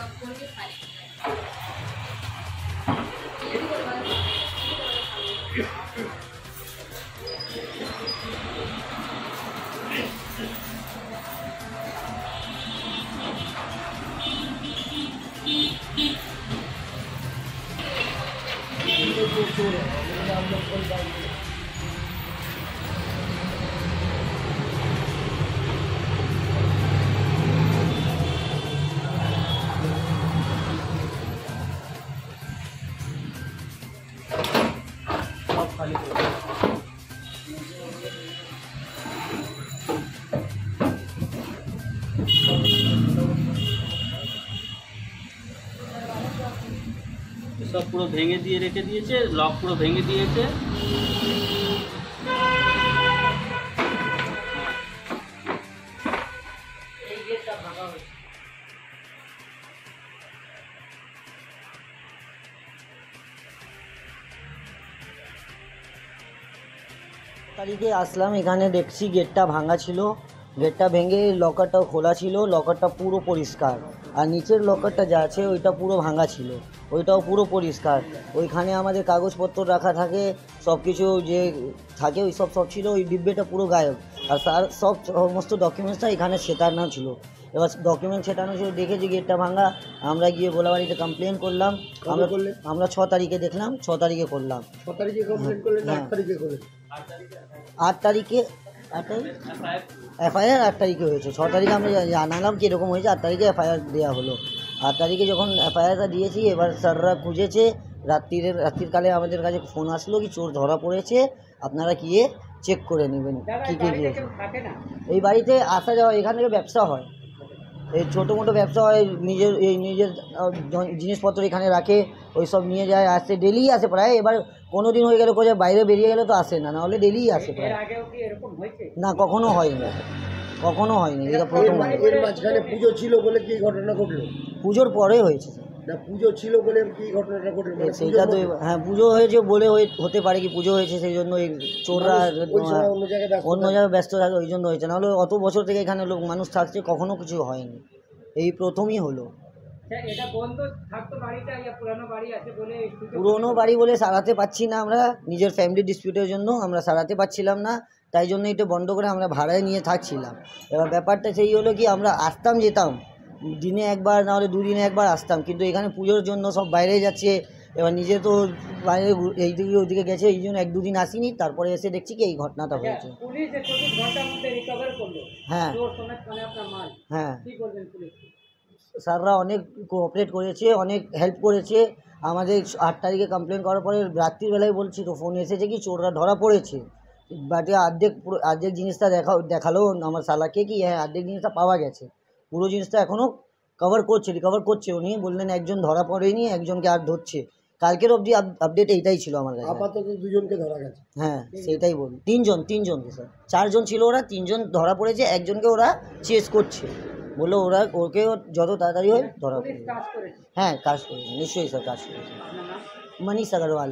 सब পুরো ভেঙে দিয়ে রেখে দিয়েছে, লক পুরো ভেঙে দিয়েছে। তারিখে আসলাম, এখানে দেখছি গেটটা ভাঙা ছিল, গেটটা ভেঙে লকারটাও খোলা ছিল, লকারটা পুরো পরিষ্কার। আর নিচের লকারটা যা আছে ওইটা পুরো ভাঙা ছিল, ওইটাও পুরো পরিষ্কার। ওইখানে আমাদের কাগজপত্র রাখা থাকে, সব কিছু যে থাকে ওই সব ছিল, ওই ডিব্বেটা পুরো গায়েব। আর সমস্ত ডকুমেন্টসটা এখানে ছেটানো ছিল। এবার ডকুমেন্ট ছেটানো ছিল দেখে যে গেটটা ভাঙা, আমরা গিয়ে গোলাবাড়িতে কমপ্লেন করলাম। আমরা 6 তারিখে দেখলাম, 6 তারিখে করলাম। 6 তারিখে কমপ্লেন করলেন, 8 তারিখে করলেন? 8 তারিখে এফআইআর 8 তারিখে হয়েছে। 6 তারিখে আমরা জানালাম কি এরকম হয়েছে, 8 তারিখে এফআইআর দেওয়া হলো। 8 তারিখে যখন এফআইআরটা দিয়েছি, এবার স্যাররা খুঁজেছে। রাত্রিকালে আমাদের কাছে ফোন আসলো কি চোর ধরা পড়েছে, আপনারা গিয়ে চেক করে নেবেন কী কী দিয়েছে। এই বাড়িতে আসা যাওয়া, এখান থেকে ব্যবসা হয়, এই ছোটো মোটো ব্যবসা হয়, নিজের জিনিসপত্র এখানে রাখে, ওই সব নিয়ে যায়, আসে, ডেলিই আসে প্রায়। এবার কোনো দিন হয়ে গেলে কোথায় বাইরে বেরিয়ে গেলে তো আসে না, নাহলে ডেলিই আসে প্রায়। না, কখনো হয়নি, কখনো হয়নি, এটা প্রথম। এর মাঝখানে পুজো ছিল বলে কি ঘটনা ঘটলো? পুজোর পরে হয়েছে না, পুজো ছিল বলে কি ঘটনাটা ঘটলো? সেইটা তো হ্যাঁ, পুজো হয়েছে বলে হতে পারে কি পুজো হয়েছে সেই জন্য এই চোররা অন্য জায়গায় ব্যস্ত থাকে, ওই জন্য হয়েছে। নাহলে অত বছর থেকে এখানে মানুষ থাকছে, কখনো কিছু হয়নি, এই প্রথমই হলো। পুরোনো বাড়ি বলে সারাতে পারছি না আমরা, নিজের ফ্যামিলি ডিসপিউটের জন্য আমরা সারাতে পারছিলাম না, তাই জন্য এটা বন্ধ করে আমরা ভাড়ায় নিয়ে থাকছিলাম। এবার ব্যাপারটা সেই হলো কি, আমরা আসতাম যেতাম দিনে একবার, নাহলে 2 দিনে একবার আসতাম, কিন্তু এখানে পুজোর জন্য সব বাইরে যাচ্ছে। এবার নিজে তো বাইরে এইদিকে ওইদিকে গেছে, এই জন্য 1-2 দিন আসিনি। তারপরে এসে দেখছি কি এই ঘটনাটা হয়েছে। হ্যাঁ হ্যাঁ, স্যাররা অনেক কোঅপারেট করেছে, অনেক হেল্প করেছে আমাদের। 8 তারিখে কমপ্লেন করার পরে রাত্রিবেলায় বলছি তো ফোন এসেছে কি চোররা ধরা পড়েছে, বাটে অর্ধেক জিনিসটা দেখালো আমার শালাকে কি হ্যাঁ অর্ধেক জিনিসটা পাওয়া গেছে, পুরো জিনিসটা এখনও রিকভার করছে। উনি বললেন একজন ধরা পড়েনি, একজনকে আর ধরছে। কালকের অবধি আপডেট এইটাই ছিল আমার কাছে। আপাতত 2জনকে ধরা গেছে। হ্যাঁ, সেটাই বলি। 3জনকে স্যার, 4জন ছিল ওরা, 3জন ধরা পড়েছে, একজনকে ওরা চেস করছে, বললো ওকে যত তাড়াতাড়ি হয় ধরা পড়বে। হ্যাঁ, কাজ করেছে, নিশ্চয়ই স্যার কাজ করেছে। মনীষ আগরওয়াল।